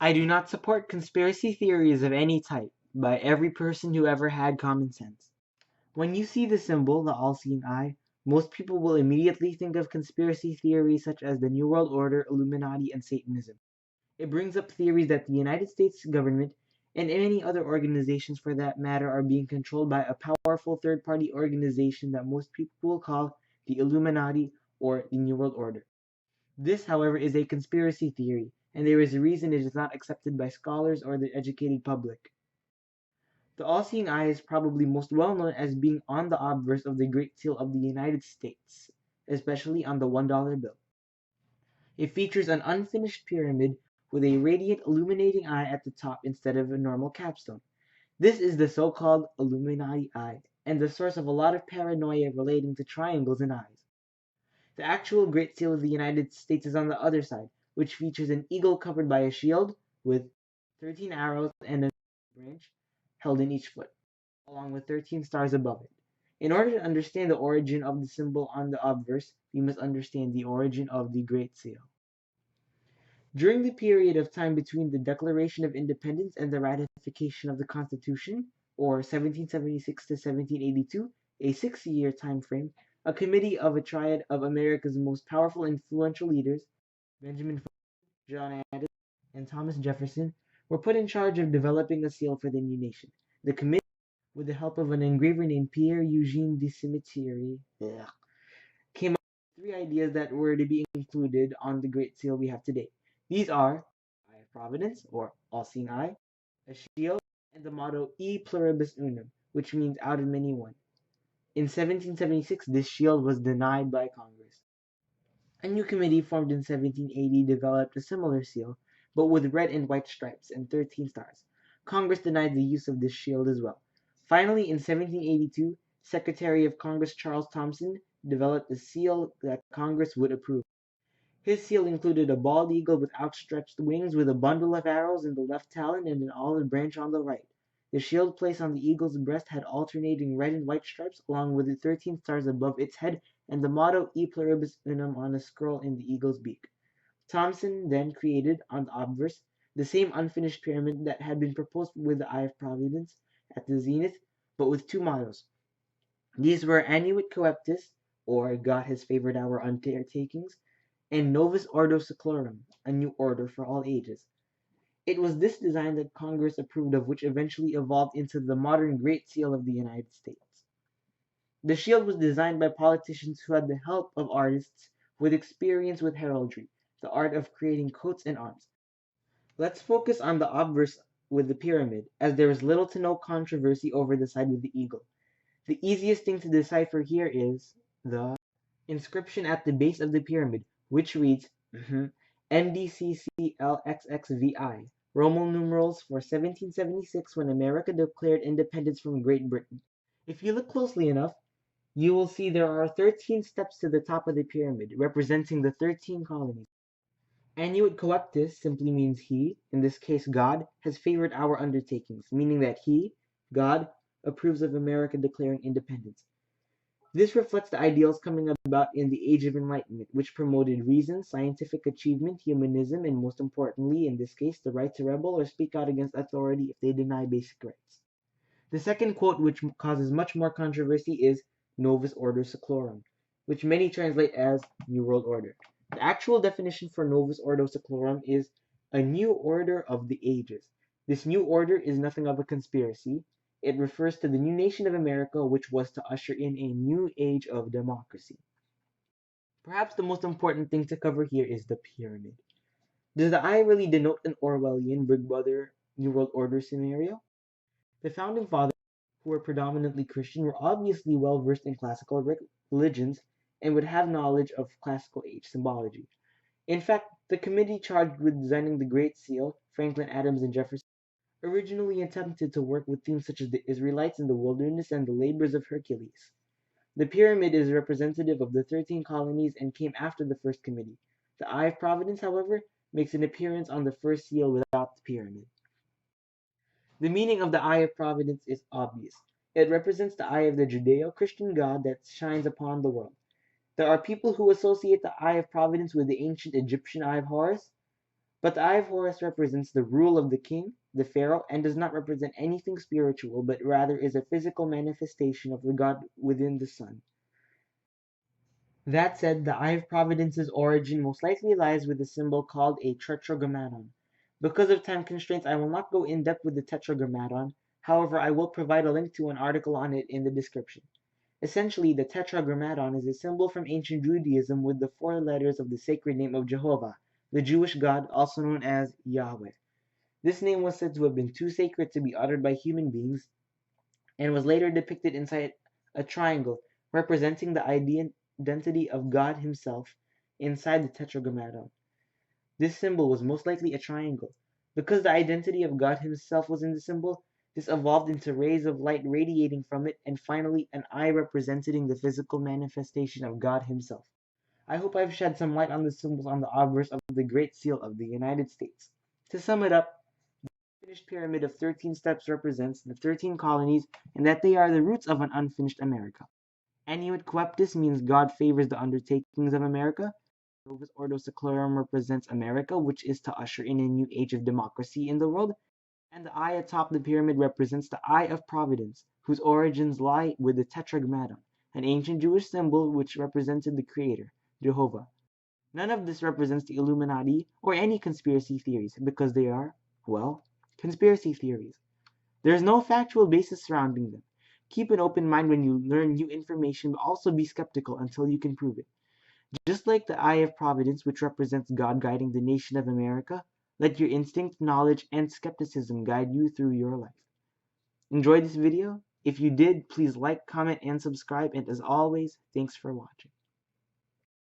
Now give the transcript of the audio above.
I do not support conspiracy theories of any type by every person who ever had common sense. When you see the symbol, the all-seeing eye, most people will immediately think of conspiracy theories such as the New World Order, Illuminati, and Satanism. It brings up theories that the United States government and any other organizations for that matter are being controlled by a powerful third-party organization that most people will call the Illuminati or the New World Order. This, however, is a conspiracy theory, and there is a reason it is not accepted by scholars or the educated public. The all-seeing eye is probably most well known as being on the obverse of the Great Seal of the United States, especially on the $1 bill. It features an unfinished pyramid with a radiant illuminating eye at the top instead of a normal capstone. This is the so-called Illuminati eye, and the source of a lot of paranoia relating to triangles and eyes. The actual Great Seal of the United States is on the other side, which features an eagle covered by a shield with 13 arrows and a branch held in each foot, along with 13 stars above it. In order to understand the origin of the symbol on the obverse, we must understand the origin of the Great Seal. During the period of time between the Declaration of Independence and the ratification of the Constitution, or 1776 to 1782, a 6-year time frame, a committee of a triad of America's most powerful and influential leaders, Benjamin Franklin, John Adams, and Thomas Jefferson, were put in charge of developing a seal for the new nation. The committee, with the help of an engraver named Pierre Eugene de Cimetière, came up with 3 ideas that were to be included on the Great Seal we have today. These are Eye of Providence, or all-seeing eye, a shield, and the motto E pluribus unum, which means out of many one. In 1776, this shield was denied by Congress. A new committee formed in 1780 developed a similar seal, but with red and white stripes and 13 stars. Congress denied the use of this shield as well. Finally, in 1782, Secretary of Congress Charles Thomson developed a seal that Congress would approve. His seal included a bald eagle with outstretched wings with a bundle of arrows in the left talon and an olive branch on the right. The shield placed on the eagle's breast had alternating red and white stripes along with the 13 stars above its head and the motto E pluribus unum on a scroll in the eagle's beak. Thomson then created, on the obverse, the same unfinished pyramid that had been proposed with the Eye of Providence at the zenith, but with 2 mottos. These were Annuit Coeptis, or God has favored our undertakings, and Novus Ordo Seclorum, a new order for all ages. It was this design that Congress approved of which eventually evolved into the modern Great Seal of the United States. The shield was designed by politicians who had the help of artists with experience with heraldry, the art of creating coats and arms. Let's focus on the obverse with the pyramid, as there is little to no controversy over the side with the eagle. The easiest thing to decipher here is the inscription at the base of the pyramid, which reads MDCCLXXVI, Roman numerals for 1776 when America declared independence from Great Britain. If you look closely enough, you will see there are 13 steps to the top of the pyramid, representing the 13 colonies. Annuit Coeptis simply means he, in this case God, has favored our undertakings, meaning that he, God, approves of America declaring independence. This reflects the ideals coming about in the Age of Enlightenment, which promoted reason, scientific achievement, humanism, and most importantly, in this case, the right to rebel or speak out against authority if they deny basic rights. The second quote, which causes much more controversy, is Novus Ordo Seclorum, which many translate as New World Order. The actual definition for Novus Ordo Seclorum is a new order of the ages. This new order is nothing of a conspiracy. It refers to the new nation of America, which was to usher in a new age of democracy. Perhaps the most important thing to cover here is the pyramid. Does the eye really denote an Orwellian Big Brother New World Order scenario? The founding fathers, who were predominantly Christian, were obviously well versed in classical religions and would have knowledge of classical age symbology. In fact, the committee charged with designing the Great Seal, Franklin, Adams, and Jefferson, originally attempted to work with themes such as the Israelites in the wilderness and the labors of Hercules. The pyramid is representative of the 13 colonies and came after the first committee. The Eye of Providence, however, makes an appearance on the first seal without the pyramid. The meaning of the Eye of Providence is obvious. It represents the eye of the Judeo-Christian God that shines upon the world. There are people who associate the Eye of Providence with the ancient Egyptian Eye of Horus, But the Eye of Horus represents the rule of the king, the pharaoh, and does not represent anything spiritual, but rather is a physical manifestation of the god within the sun. That said, the Eye of Providence's origin most likely lies with a symbol called a tetragrammaton. Because of time constraints, I will not go in depth with the tetragrammaton. However, I will provide a link to an article on it in the description. Essentially, the tetragrammaton is a symbol from ancient Judaism with the four letters of the sacred name of Jehovah, the Jewish God, also known as Yahweh. This name was said to have been too sacred to be uttered by human beings, and was later depicted inside a triangle representing the identity of God himself inside the tetragrammaton. This symbol was most likely a triangle. Because the identity of God himself was in the symbol, this evolved into rays of light radiating from it, and finally an eye representing the physical manifestation of God himself. I hope I've shed some light on the symbols on the obverse of the Great Seal of the United States. To sum it up, the finished pyramid of 13 steps represents the 13 colonies, and that they are the roots of an unfinished America. Annuit Coeptis means God favors the undertakings of America. Novus Ordo Seclorum represents America, which is to usher in a new age of democracy in the world. And the eye atop the pyramid represents the Eye of Providence, whose origins lie with the Tetragrammaton, an ancient Jewish symbol which represented the Creator, Jehovah. None of this represents the Illuminati or any conspiracy theories, because they are, well, conspiracy theories. There is no factual basis surrounding them. Keep an open mind when you learn new information, but also be skeptical until you can prove it. Just like the Eye of Providence, which represents God guiding the nation of America, let your instinct, knowledge, and skepticism guide you through your life. Enjoyed this video? If you did, please like, comment, and subscribe, and as always, thanks for watching.